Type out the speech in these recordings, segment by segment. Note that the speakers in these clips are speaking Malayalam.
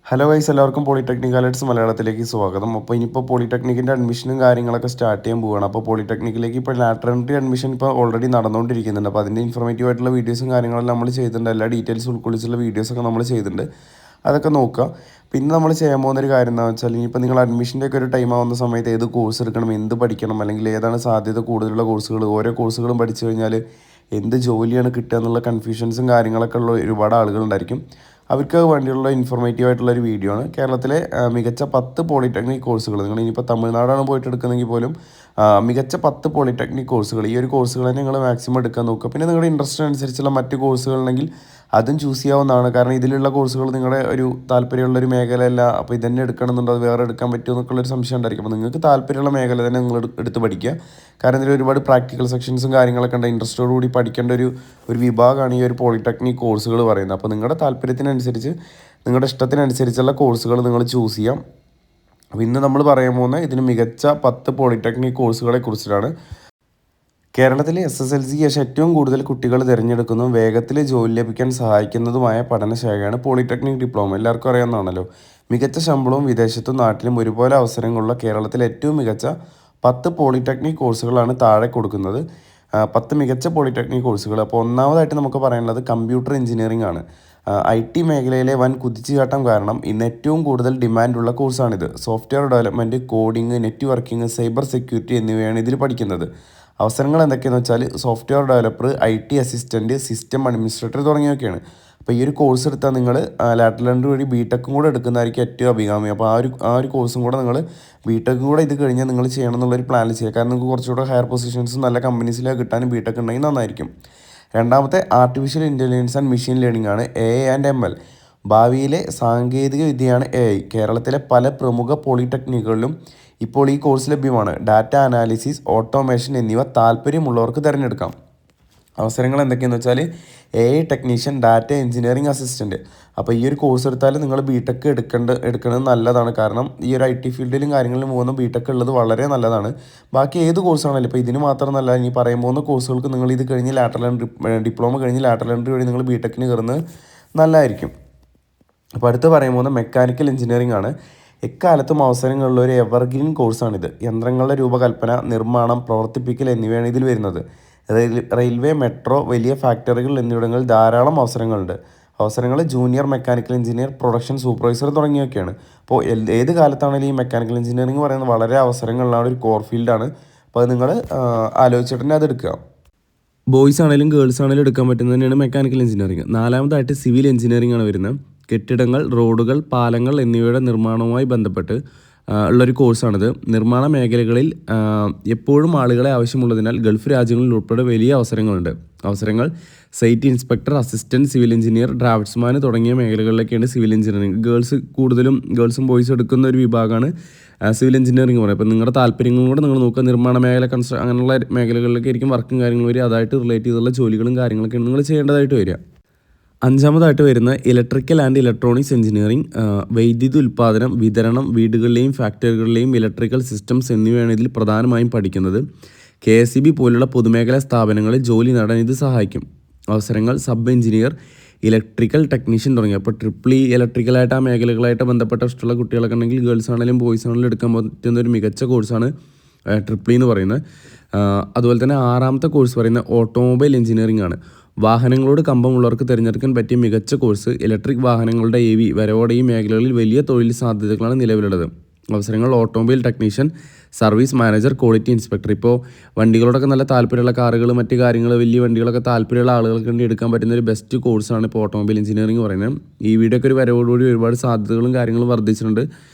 ഹലോ ഗൈസ്, എല്ലാവർക്കും പോളിടെക്നിക് അലേർട്സ് മലയാളത്തിലേക്ക് സ്വാഗതം. അപ്പോൾ ഇനിയിപ്പോൾ പോളിടെക്നിക്കിൻ്റെ അഡ്മിഷനും കാര്യങ്ങളൊക്കെ സ്റ്റാർട്ട് ചെയ്യാൻ പോവുകയാണ്. അപ്പോൾ പോളിടെക്നിക്കിലേക്ക് ഇപ്പോൾ ലാറ്ററൽ എൻട്രി അഡ്മിഷൻ ഇപ്പോൾ ഓൾറെഡി നടന്നുകൊണ്ടിരിക്കുന്നുണ്ട്. അപ്പോൾ അതിൻ്റെ ഇൻഫോർമേറ്റീവ് ആയിട്ടുള്ള വീഡിയോസും കാര്യങ്ങളെല്ലാം നമ്മൾ ചെയ്തിട്ടുണ്ട്. എല്ലാ ഡീറ്റെയിൽസ് ഉൾക്കൊള്ളിച്ചുള്ള വീഡിയോസൊക്കെ നമ്മൾ ചെയ്തിട്ടുണ്ട്. അതൊക്കെ നോക്കുക. പിന്നെ നമ്മൾ ചെയ്യാൻ പോകുന്നൊരു കാര്യം എന്താണെന്ന് വെച്ചാൽ, ഇനിയിപ്പോൾ നിങ്ങൾ അഡ്മിഷൻ്റെ ഒക്കെ ഒരു ടൈം ആവുന്ന സമയത്ത് ഏത് കോഴ്സ് എടുക്കണം, എന്ത് പഠിക്കണം, അല്ലെങ്കിൽ ഏതാണ് സാധ്യത കൂടുതലുള്ള കോഴ്സുകൾ, ഓരോ കോഴ്സുകളും പഠിച്ചു കഴിഞ്ഞാൽ എന്ത് ജോലിയാണ് കിട്ടുക എന്നുള്ള കൺഫ്യൂഷൻസും കാര്യങ്ങളൊക്കെ ഉള്ള ഒരുപാട് ആളുകളുണ്ടായിരിക്കും. അവർക്ക് വേണ്ടിയുള്ള ഇൻഫോർമേറ്റീവ് ആയിട്ടുള്ള ഒരു വീഡിയോ ആണ്. കേരളത്തിലെ മികച്ച 10 പോളിടെക്നിക് കോഴ്സുകൾ, നിങ്ങൾ ഇനിയിപ്പോൾ തമിഴ്നാടാണ് പോയിട്ട് എടുക്കുന്നതെങ്കിൽ പോലും മികച്ച 10 പോളിടെക്നിക് കോഴ്സുകൾ, ഈ ഒരു കോഴ്സുകൾ തന്നെ നിങ്ങൾ മാക്സിമം എടുക്കാൻ നോക്കുക. പിന്നെ നിങ്ങളുടെ ഇൻട്രസ്റ്റ് അനുസരിച്ചുള്ള മറ്റ് കോഴ്സുകളുണ്ടെങ്കിൽ അതും ചൂസ് ചെയ്യാവുന്നതാണ്. കാരണം ഇതിലുള്ള കോഴ്സുകൾ നിങ്ങളുടെ ഒരു താല്പര്യമുള്ള ഒരു മേഖലയല്ല. അപ്പോൾ ഇതന്നെ എടുക്കണമെന്നുണ്ടോ, അത് വേറെ എടുക്കാൻ പറ്റുമോ എന്നൊക്കെയുള്ളൊരു സംശയം ഉണ്ടായിരിക്കും. അപ്പോൾ നിങ്ങൾക്ക് താല്പര്യമുള്ള മേഖല തന്നെ നിങ്ങൾ എടുത്ത് പഠിക്കുക. കാരണം ഇതിൽ ഒരുപാട് പ്രാക്ടിക്കൽ സെക്ഷൻസും കാര്യങ്ങളൊക്കെ ഉണ്ട്. ഇൻട്രസ്റ്റോടുകൂടി പഠിക്കേണ്ട ഒരു വിഭാഗമാണ് ഈ ഒരു പോളിടെക്നിക് കോഴ്സുകൾ പറയുന്നത്. അപ്പോൾ നിങ്ങളുടെ താല്പര്യത്തിനനുസരിച്ച്, നിങ്ങളുടെ ഇഷ്ടത്തിനനുസരിച്ചുള്ള കോഴ്സുകൾ നിങ്ങൾ ചൂസ് ചെയ്യാം. അപ്പോൾ ഇന്ന് നമ്മൾ പറയാൻ പോകുന്ന ഇതിന് മികച്ച 10 പോളിടെക്നിക് കോഴ്സുകളെ കുറിച്ചിട്ടാണ്. കേരളത്തിലെ SSLC ശേഷം ഏറ്റവും കൂടുതൽ കുട്ടികൾ തിരഞ്ഞെടുക്കുന്നതും വേഗത്തിൽ ജോലി ലഭിക്കാൻ സഹായിക്കുന്നതുമായ പഠനശാഖയാണ് പോളിടെക്നിക് ഡിപ്ലോമ. എല്ലാവർക്കും അറിയാവുന്നതാണല്ലോ. മികച്ച ശമ്പളവും വിദേശത്തും നാട്ടിലും ഒരുപോലെ അവസരങ്ങളുള്ള കേരളത്തിലെ ഏറ്റവും മികച്ച 10 പോളിടെക്നിക് കോഴ്സുകളാണ് താഴെ കൊടുക്കുന്നത്. 10 മികച്ച പോളിടെക്നിക് കോഴ്സുകൾ. അപ്പോൾ ഒന്നാമതായിട്ട് നമുക്ക് പറയാനുള്ളത് കമ്പ്യൂട്ടർ എഞ്ചിനീയറിംഗ് ആണ്. IT മേഖലയിലെ വൻ കുതിച്ചുചാട്ടം കാരണം ഇന്ന് ഏറ്റവും കൂടുതൽ ഡിമാൻഡുള്ള കോഴ്സാണിത്. Software development, coding, networking, cyber security എന്നിവയാണ് ഇതിൽ പഠിക്കുന്നത്. അവസരങ്ങൾ എന്തൊക്കെയാണെന്ന് വെച്ചാൽ software developer, IT assistant, system administrator തുടങ്ങിയൊക്കെയാണ്. അപ്പോൾ ഈ ഒരു കോഴ്സ് എടുത്താൽ നിങ്ങൾ ലാറ്ററൽ എൻട്രി വഴി BTech കൂടെ എടുക്കുന്നതായിരിക്കും ഏറ്റവും അഭികാമ്യം. അപ്പോൾ ആ ഒരു കോഴ്സും കൂടെ നിങ്ങൾ BTech കൂടെ ഇത് കഴിഞ്ഞാൽ നിങ്ങൾ ചെയ്യണം എന്നുള്ളൊരു പ്ലാനിൽ ചെയ്യുക. കാരണം നിങ്ങൾക്ക് കുറച്ചുകൂടെ ഹയർ പൊസിഷൻസും നല്ല കമ്പനീസിലൊക്കെ കിട്ടാനും BTech ഉണ്ടെങ്കിൽ നന്നായിരിക്കും. രണ്ടാമത്തെ artificial intelligence and machine learning ആണ്, AI ആൻഡ് ML. ഭാവിയിലെ സാങ്കേതിക വിദ്യയാണ് AI. കേരളത്തിലെ പല പ്രമുഖ പോളിടെക്നിക്കുകളിലും ഇപ്പോൾ ഈ കോഴ്സ് ലഭ്യമാണ്. ഡാറ്റ അനാലിസിസ്, ഓട്ടോമേഷൻ എന്നിവ താല്പര്യമുള്ളവർക്ക് തിരഞ്ഞെടുക്കാം. അവസരങ്ങൾ എന്തൊക്കെയാണെന്ന് വെച്ചാൽ AI technician, data engineering assistant. അപ്പോൾ ഈ ഒരു കോഴ്സ് എടുത്താൽ നിങ്ങൾ BTech എടുക്കുന്നത് നല്ലതാണ്. കാരണം ഈ ഒരു IT ഫീൽഡിലും കാര്യങ്ങളിലും പോകുന്ന BTech ഉള്ളത് വളരെ നല്ലതാണ്. ബാക്കി ഏത് കോഴ്സാണല്ലോ, ഇപ്പോൾ ഇതിന് മാത്രമെന്നല്ല, ഇനി പറയാൻ പോകുന്ന കോഴ്സുകൾക്ക് നിങ്ങൾ ഇത് കഴിഞ്ഞ് ലാറ്ററൽ എൻട്രി, ഡിപ്ലോമ കഴിഞ്ഞ് ലാറ്ററൽ എൻട്രി വഴി നിങ്ങൾ BTechന് കയറുന്നത് നല്ലതായിരിക്കും. അപ്പോൾ അടുത്ത് പറയാൻ പോകുന്ന മെക്കാനിക്കൽ എഞ്ചിനീയറിംഗ് ആണ്. എക്കാലത്തും അവസരങ്ങളുള്ള ഒരു എവർഗ്രീൻ കോഴ്സാണിത്. യന്ത്രങ്ങളുടെ രൂപകൽപ്പന, നിർമ്മാണം, പ്രവർത്തിപ്പിക്കൽ എന്നിവയാണ് ഇതിൽ വരുന്നത്. റെയിൽവേ, മെട്രോ, വലിയ ഫാക്ടറികൾ എന്നിവിടങ്ങളിൽ ധാരാളം അവസരങ്ങളുണ്ട്. അവസരങ്ങൾ junior mechanical engineer, production supervisor തുടങ്ങിയൊക്കെയാണ്. അപ്പോൾ ഏത് കാലത്താണെങ്കിലും ഈ മെക്കാനിക്കൽ എഞ്ചിനീയറിംഗ് പറയുന്നത് വളരെ അവസരങ്ങളുള്ള ഒരു കോർ ഫീൽഡാണ്. അപ്പോൾ അത് നിങ്ങൾ ആലോചിച്ചിട്ട് തന്നെ അത് എടുക്കുക. ബോയ്സ് ആണെങ്കിലും ഗേൾസ് ആണെങ്കിലും എടുക്കാൻ പറ്റുന്നത് തന്നെയാണ് മെക്കാനിക്കൽ എഞ്ചിനീയറിംഗ്. നാലാമതായിട്ട് സിവിൽ എഞ്ചിനീയറിംഗ് ആണ് വരുന്നത്. കെട്ടിടങ്ങൾ, റോഡുകൾ, പാലങ്ങൾ എന്നിവയുടെ നിർമ്മാണവുമായി ബന്ധപ്പെട്ട് ഉള്ളൊരു കോഴ്സാണിത്. നിർമ്മാണ മേഖലകളിൽ എപ്പോഴും ആളുകളെ ആവശ്യമുള്ളതിനാൽ ഗൾഫ് രാജ്യങ്ങളിൽ ഉൾപ്പെടെ വലിയ അവസരങ്ങളുണ്ട്. അവസരങ്ങൾ site inspector, assistant civil engineer, draftsman തുടങ്ങിയ മേഖലകളിലൊക്കെയാണ് സിവിൽ എഞ്ചിനീയറിംഗ്. ഗേൾസും ബോയ്സും എടുക്കുന്ന ഒരു വിഭാഗമാണ് സിവിൽ എഞ്ചിനീയറിംഗ് പറയുന്നത്. അപ്പോൾ നിങ്ങളുടെ താല്പര്യങ്ങളും കൂടെ നിങ്ങൾ നോക്കുക. നിർമ്മാണ മേഖല, അങ്ങനെയുള്ള മേഖലകളിലൊക്കെ ആയിരിക്കും വർക്കും കാര്യങ്ങളും വരിക. അതായിട്ട് റിലേറ്റ് ചെയ്തുള്ള ജോലികളും കാര്യങ്ങളൊക്കെയാണ് നിങ്ങൾ ചെയ്യേണ്ടതായിട്ട് വരിക. അഞ്ചാമതായിട്ട് വരുന്ന ഇലക്ട്രിക്കൽ ആൻഡ് ഇലക്ട്രോണിക്സ് എഞ്ചിനീയറിംഗ്. വൈദ്യുതി ഉൽപ്പാദനം, വിതരണം, വീടുകളിലെയും ഫാക്ടറികളിലെയും ഇലക്ട്രിക്കൽ സിസ്റ്റംസ് എന്നിവയാണ് ഇതിൽ പ്രധാനമായും പഠിക്കുന്നത്. KSEB പോലുള്ള പൊതുമേഖലാ സ്ഥാപനങ്ങളിൽ ജോലി നേടാൻ ഇത് സഹായിക്കും. അവസരങ്ങൾ സബ് എഞ്ചിനീയർ, ഇലക്ട്രിക്കൽ ടെക്നീഷ്യൻ തുടങ്ങിയ. അപ്പോൾ ട്രിപ്പിൾ ഇലക്ട്രിക്കലായിട്ട് ആ മേഖലകളായിട്ട് ബന്ധപ്പെട്ട ഇഷ്ടമുള്ള കുട്ടികളൊക്കെ ഉണ്ടെങ്കിൽ ഗേൾസ് ആണെങ്കിലും ബോയ്സ് ആണെങ്കിലും എടുക്കാൻ പറ്റുന്ന ഒരു മികച്ച കോഴ്സാണ് ട്രിപ്പിൾ എന്ന് പറയുന്നത്. അതുപോലെ തന്നെ ആറാമത്തെ കോഴ്സ് പറയുന്നത് ഓട്ടോമൊബൈൽ എഞ്ചിനീയറിംഗ് ആണ്. വാഹനങ്ങളോട് കമ്പമുള്ളവർക്ക് തിരഞ്ഞെടുക്കാൻ പറ്റിയ മികച്ച കോഴ്സ്. ഇലക്ട്രിക് വാഹനങ്ങളുടെ EV വരവോടെ ഈ മേഖലകളിൽ വലിയ തൊഴിൽ സാധ്യതകളാണ് നിലവിലുള്ളത്. അവസരങ്ങൾ automobile technician, service manager, quality inspector. ഇപ്പോൾ വണ്ടികളോടൊക്കെ നല്ല താല്പര്യമുള്ള കാറുകൾ, മറ്റ് കാര്യങ്ങൾ, വലിയ വണ്ടികളൊക്കെ താല്പര്യമുള്ള ആളുകൾക്ക് വേണ്ടി എടുക്കാൻ പറ്റുന്ന ഒരു ബെസ്റ്റ് കോഴ്സാണ് ഇപ്പോൾ ഓട്ടോമൊബൈൽ എഞ്ചിനീയറിംഗ് പറയുന്നത്. EVയുടെ ഒരു വരവോടുകൂടി ഒരുപാട് സാധ്യതകളും കാര്യങ്ങളും വർദ്ധിച്ചിട്ടുണ്ട്.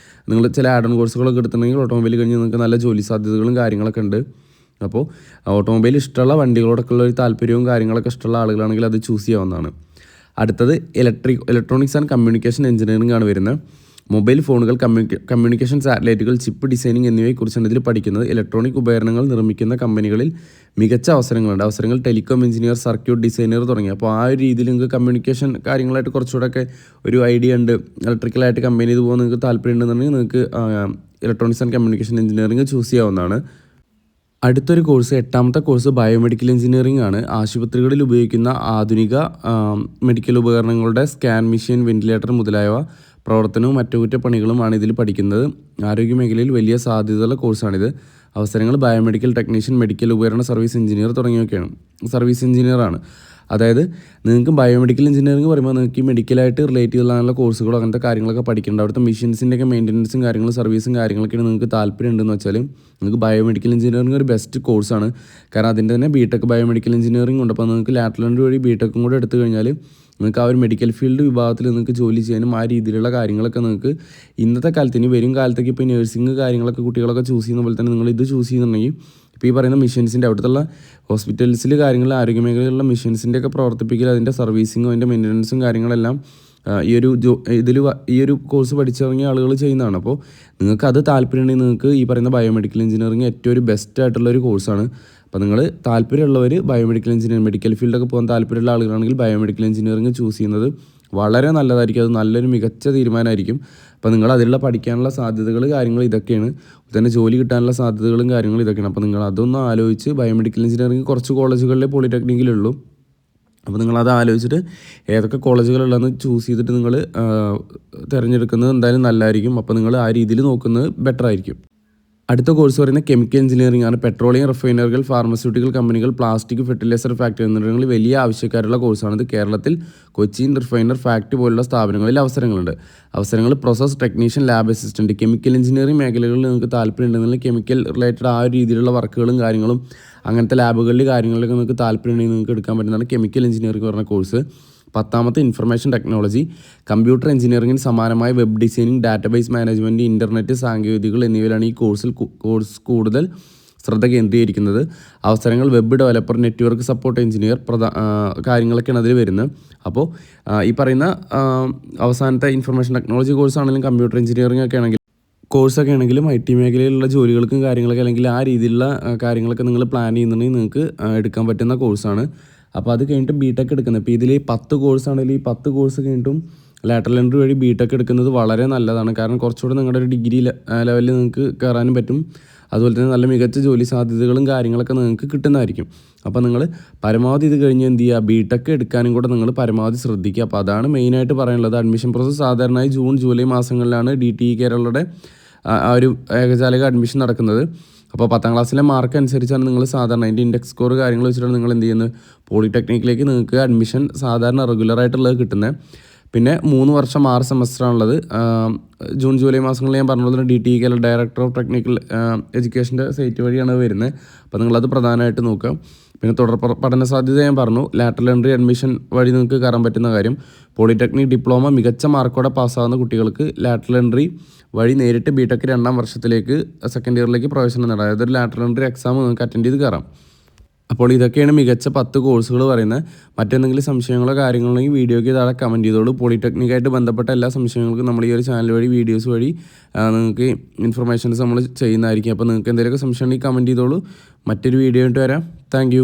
നിങ്ങൾ ചില ആഡ് ഓൺ കോഴ്സുകളൊക്കെ എടുത്തിട്ടുണ്ടെങ്കിൽ ഓട്ടോമൊബൈൽ കഴിഞ്ഞ് നിങ്ങൾക്ക് നല്ല ജോലി സാധ്യതകളും കാര്യങ്ങളൊക്കെ ഉണ്ട്. അപ്പോൾ ഓട്ടോമൊബൈൽ ഇഷ്ടമുള്ള വണ്ടികളോടൊക്കെ ഉള്ള ഒരു താല്പര്യവും കാര്യങ്ങളൊക്കെ ഇഷ്ടമുള്ള ആളുകളാണെങ്കിൽ അത് ചൂസ് ചെയ്യാവുന്നതാണ്. അടുത്തത് ഇലക്ട്രോണിക്സ് ആൻഡ് കമ്മ്യൂണിക്കേഷൻ എഞ്ചിനീയറിംഗ് ആണ് വരുന്നത്. മൊബൈൽ ഫോണുകൾ, കമ്മ്യൂണിക്കേഷൻ സാറ്റലൈറ്റുകൾ, ചിപ്പ് ഡിസൈനിങ് എന്നിവയെക്കുറിച്ചാണ് ഇതിൽ പഠിക്കുന്നത്. ഇലക്ട്രോണിക് ഉപകരണങ്ങൾ നിർമ്മിക്കുന്ന കമ്പനികളിൽ മികച്ച അവസരങ്ങളുണ്ട്. അവസരങ്ങൾ ടെലികോം എഞ്ചിനീയർ, സർക്യൂട്ട് ഡിസൈനർ തുടങ്ങി. അപ്പോൾ ആ ഒരു രീതിയിൽ നിങ്ങൾക്ക് കമ്മ്യൂണിക്കേഷൻ കാര്യങ്ങളായിട്ട് കുറച്ചുകൂടെയൊക്കെ ഒരു ഐഡിയ ഉണ്ട്, ഇലക്ട്രിക്കലായിട്ട് കമ്പനി ചെയ്ത് പോകാൻ നിങ്ങൾക്ക് താല്പര്യം ഉണ്ടെന്നുണ്ടെങ്കിൽ നിങ്ങൾക്ക് electronics and communication engineering choose ചെയ്യാവുന്നതാണ്. അടുത്തൊരു കോഴ്സ്, എട്ടാമത്തെ കോഴ്സ് ബയോമെഡിക്കൽ എഞ്ചിനീയറിംഗ് ആണ്. ആശുപത്രികളിൽ ഉപയോഗിക്കുന്ന ആധുനിക മെഡിക്കൽ ഉപകരണങ്ങളുടെ സ്കാൻ മെഷീൻ, വെന്റിലേറ്റർ മുതലായവ പ്രവർത്തനവും അറ്റകുറ്റപ്പണികളുമാണ് ഇതിൽ പഠിക്കുന്നത്. ആരോഗ്യ മേഖലയിൽ വലിയ സാധ്യതയുള്ള കോഴ്സാണിത്. അവസരങ്ങൾ ബയോമെഡിക്കൽ ടെക്നീഷ്യൻ, മെഡിക്കൽ ഉപകരണ സർവീസ് എഞ്ചിനീയർ തുടങ്ങിയൊക്കെയാണ്. സർവീസ് എഞ്ചിനീയറാണ്. അതായത് നിങ്ങൾക്ക് ബയോമെഡിക്കൽ എഞ്ചിനീയറിംഗ് പറയുമ്പോൾ നിങ്ങൾക്ക് ഈ മെഡിക്കലായിട്ട് റിലേറ്റ് ചെയ്തുള്ള കോഴ്സുകളോ അങ്ങനത്തെ കാര്യങ്ങളൊക്കെ പഠിക്കേണ്ട. അവിടുത്തെ മെഷീൻസിൻ്റെയൊക്കെ മെയിൻ്റനൻസും കാര്യങ്ങളും സർവീസും കാര്യങ്ങളൊക്കെയാണ് നിങ്ങൾക്ക് താല്പര്യം ഉണ്ടെന്ന് വെച്ചാൽ നിങ്ങൾക്ക് ബയോമെഡിക്കൽ എഞ്ചിനീയറിംഗ് ഒരു ബെസ്റ്റ് കോഴ്സാണ്. കാരണം അതിൻ്റെ തന്നെ ബിടെക് ബയോമെഡിക്കൽ എഞ്ചിനീയറിംഗ് ഉണ്ട്. അപ്പോൾ നിങ്ങൾക്ക് ലാറ്ററൽ എൻട്രി വഴി ബിടെക്കും കൂടെ എടുത്തു കഴിഞ്ഞാൽ നിങ്ങൾക്ക് ആ ഒരു മെഡിക്കൽ ഫീൽഡ് വിഭാഗത്തിൽ നിങ്ങൾക്ക് ജോലി ചെയ്യാനും ആ രീതിയിലുള്ള കാര്യങ്ങളൊക്കെ നിങ്ങൾക്ക് ഇന്നത്തെ കാലത്ത് ഇനി വരും കാലത്തേക്ക് ഇപ്പോൾ നഴ്സിംഗ് കാര്യങ്ങളൊക്കെ കുട്ടികളൊക്കെ ചൂസ് ചെയ്യുന്ന പോലെ തന്നെ നിങ്ങൾ ഇത് ചൂസ് ചെയ്യുന്നുണ്ടെങ്കിൽ ഇപ്പോൾ ഈ പറയുന്ന മെഷീൻസിൻ്റെ അവിടുത്തെ ഹോസ്പിറ്റൽസിൽ കാര്യങ്ങൾ ആരോഗ്യ മേഖലയിലുള്ള മെഷീൻസിൻ്റെ ഒക്കെ പ്രവർത്തിപ്പിക്കൽ, അതിൻ്റെ സർവീസിങ്ങും അതിൻ്റെ മെയിൻ്റനൻസും കാര്യങ്ങളെല്ലാം ഈ ഒരു കോഴ്സ് പഠിച്ചിറങ്ങിയ ആളുകൾ ചെയ്യുന്നതാണ്. അപ്പോൾ നിങ്ങൾക്ക് അത് താല്പര്യമുണ്ടെങ്കിൽ നിങ്ങൾക്ക് ഈ പറയുന്ന ബയോമെഡിക്കൽ എഞ്ചിനീയറിംഗ് ഏറ്റവും ഒരു ബെസ്റ്റ് ആയിട്ടുള്ള ഒരു കോഴ്സാണ്. അപ്പോൾ നിങ്ങൾ താല്പര്യമുള്ളവർ ബയോമെഡിക്കൽ എഞ്ചിനീയറിംഗ്, മെഡിക്കൽ ഫീൽഡൊക്കെ പോകാൻ താല്പര്യമുള്ള ആളുകളാണെങ്കിൽ ബയോമെഡിക്കൽ എഞ്ചിനീയറിംഗ് ചൂസ് ചെയ്യുന്നത് വളരെ നല്ലതായിരിക്കും. അത് നല്ലൊരു മികച്ച തീരുമാനമായിരിക്കും. അപ്പോൾ നിങ്ങൾ അതിലുള്ള പഠിക്കാനുള്ള സാധ്യതകൾ കാര്യങ്ങൾ ഇതൊക്കെയാണ്. തന്നെ ജോലി കിട്ടാനുള്ള സാധ്യതകളും കാര്യങ്ങളും ഇതൊക്കെയാണ്. അപ്പോൾ നിങ്ങൾ അതൊന്ന് ആലോചിച്ച് ബയോമെഡിക്കൽ എഞ്ചിനീയറിംഗ് കുറച്ച് കോളേജുകളിലെ പോളിടെക്നിക്കിലുള്ളൂ. അപ്പോൾ നിങ്ങളത് ആലോചിച്ചിട്ട് ഏതൊക്കെ കോളേജുകളുള്ളതെന്ന് ചൂസ് ചെയ്തിട്ട് നിങ്ങൾ തിരഞ്ഞെടുക്കുന്നത് എന്തായാലും നല്ലതായിരിക്കും. അപ്പോൾ നിങ്ങൾ ആ രീതിയിൽ നോക്കുന്നത് ബെറ്റർ ആയിരിക്കും. അടുത്ത കോഴ്സ് പറയുന്നത് കെമിക്കൽ എഞ്ചിനീയറിംഗ് ആണ്. പെട്രോളിയം റിഫൈനറികൾ, ഫാർമസ്യൂട്ടിക്കൽ കമ്പനികൾ, പ്ലാസ്റ്റിക്, ഫെർട്ടിലൈസർ ഫാക്ടറി എന്നിവങ്ങളിൽ വലിയ ആവശ്യക്കാരുള്ള കോഴ്സാണിത്. കേരളത്തിൽ കൊച്ചിൻ റിഫൈനർ ഫാക്ടറി പോലുള്ള സ്ഥാപനങ്ങളിൽ അവസരങ്ങളുണ്ട്. അവസരങ്ങൾ process technician, lab assistant. Chemical engineering മേഖലകളിൽ നിങ്ങൾക്ക് താല്പര്യം ഉണ്ടെങ്കിൽ കെമിക്കൽ റിലേറ്റഡ് ആ ഒരു രീതിയിലുള്ള വർക്കുകളും കാര്യങ്ങളും അങ്ങനത്തെ ലാബുകളിൽ കാര്യങ്ങളിലൊക്കെ നിങ്ങൾക്ക് താല്പര്യം ഉണ്ടെങ്കിൽ നിങ്ങൾക്ക് എടുക്കാൻ പറ്റുന്നതാണ് കെമിക്കൽ എഞ്ചിനീയറിംഗ് പറഞ്ഞ കോഴ്സ്. 10ാമത്തെ ഇൻഫർമേഷൻ ടെക്നോളജി. കമ്പ്യൂട്ടർ എഞ്ചിനീയറിംഗിന് സമാനമായ web designing, database management, internet സാങ്കേതികതകൾ എന്നിവയിലാണ് ഈ കോഴ്സ് കൂടുതൽ ശ്രദ്ധ കേന്ദ്രീകരിക്കുന്നത്. അവസരങ്ങൾ web developer, network support engineer കാര്യങ്ങളൊക്കെയാണ് അതിൽ വരുന്നത്. അപ്പോൾ ഈ പറയുന്ന അവസാനത്തെ ഇൻഫർമേഷൻ ടെക്നോളജി കോഴ്സാണെങ്കിലും കമ്പ്യൂട്ടർ എഞ്ചിനീയറിംഗ് കോഴ്സൊക്കെ ആണെങ്കിലും IT മേഖലയിലുള്ള ജോലികൾക്കും കാര്യങ്ങളൊക്കെ അല്ലെങ്കിൽ ആ രീതിയിലുള്ള കാര്യങ്ങളൊക്കെ നിങ്ങൾ പ്ലാൻ ചെയ്യുന്നുണ്ടെങ്കിൽ നിങ്ങൾക്ക് എടുക്കാൻ പറ്റുന്ന കോഴ്സാണ്. അപ്പോൾ അത് കഴിഞ്ഞിട്ട് ബിടെക് എടുക്കുന്നത്. ഇപ്പോൾ ഇതിൽ 10 കോഴ്സാണെങ്കിൽ ഈ 10 കോഴ്സ് കഴിഞ്ഞിട്ടും ലാറ്ററൽ എൻട്രി വഴി ബിടെക് എടുക്കുന്നത് വളരെ നല്ലതാണ്. കാരണം കുറച്ചുകൂടെ നിങ്ങളുടെ ഒരു ഡിഗ്രി ലെവലിൽ നിങ്ങൾക്ക് കയറാനും പറ്റും. അതുപോലെ തന്നെ നല്ല മികച്ച ജോലി സാധ്യതകളും കാര്യങ്ങളൊക്കെ നിങ്ങൾക്ക് കിട്ടുന്നതായിരിക്കും. അപ്പോൾ നിങ്ങൾ പരമാവധി ഇത് കഴിഞ്ഞ് എന്ത് ചെയ്യുക, ബിടെക് എടുക്കാനും കൂടെ നിങ്ങൾ പരമാവധി ശ്രദ്ധിക്കുക. അപ്പോൾ അതാണ് മെയിനായിട്ട് പറയാനുള്ളത്. അഡ്മിഷൻ പ്രോസസ്സ് സാധാരണയായി ജൂൺ ജൂലൈ മാസങ്ങളിലാണ് DTE കേരളയുടെ ആ ഒരു ഏകജാലക അഡ്മിഷൻ നടക്കുന്നത്. അപ്പോൾ 10ാം ക്ലാസ്സിലെ മാർക്ക് അനുസരിച്ചാണ് നിങ്ങൾ സാധാരണ അതിൻ്റെ ഇൻഡെക്സ് സ്കോർ കാര്യങ്ങൾ വെച്ചിട്ടാണ് നിങ്ങൾ എന്ത് ചെയ്യുന്നത്, പോളിടെക്നിക്കിലേക്ക് നിങ്ങൾക്ക് അഡ്മിഷൻ സാധാരണ റെഗുലറായിട്ടുള്ളത് കിട്ടുന്നത്. പിന്നെ 3 വർഷം 6 സെമസ്റ്ററാണുള്ളത്. ജൂൺ ജൂലൈ മാസങ്ങളിൽ ഞാൻ പറഞ്ഞതുപോലെ DTE Kerala director of technical എഡ്യൂക്കേഷൻ്റെ സൈറ്റ് വഴിയാണ് വരുന്നത്. അപ്പോൾ നിങ്ങളത് പ്രധാനമായിട്ട് നോക്കുക. പിന്നെ തുടർ പഠന സാധ്യത ഞാൻ പറഞ്ഞു. ലാറ്ററൽ എൻട്രി അഡ്മിഷൻ വഴി നിങ്ങൾക്ക് കയറാൻ പറ്റുന്ന കാര്യം, പോളിടെക്നിക് ഡിപ്ലോമ മികച്ച മാർക്കോടെ പാസ്സാകുന്ന കുട്ടികൾക്ക് ലാറ്ററൽ എൻട്രി വഴി നേരിട്ട് ബിടെക് 2ാം വർഷത്തിലേക്ക് സെക്കൻഡ് ഇയറിലേക്ക് പ്രവേശനം നേടാം. അതായത് ഒരു ലാറ്ററൽ എൻട്രി എക്സാം നിങ്ങൾക്ക് അറ്റൻഡ് ചെയ്ത് കയറാം. അപ്പോൾ ഇതൊക്കെയാണ് മികച്ച 10 കോഴ്സുകൾ പറയുന്നത്. മറ്റെന്തെങ്കിലും സംശയങ്ങളോ കാര്യങ്ങളുണ്ടെങ്കിൽ വീഡിയോയ്ക്ക് താഴെ കമൻറ്റ് ചെയ്തോളൂ. പോളിടെക്നിക്കായിട്ട് ബന്ധപ്പെട്ട എല്ലാ സംശയങ്ങൾക്കും നമ്മൾ ഈ ഒരു ചാനൽ വഴി വീഡിയോസ് വഴി നിങ്ങൾക്ക് ഇൻഫർമേഷൻസ് നമ്മൾ ചെയ്യുന്നതായിരിക്കും. അപ്പോൾ നിങ്ങൾക്ക് എന്തെങ്കിലുമൊക്കെ സംശയം ഉണ്ടെങ്കിൽ കമൻറ്റ് ചെയ്തോളൂ. മറ്റൊരു വീഡിയോ ആയിട്ട് വരാം. താങ്ക്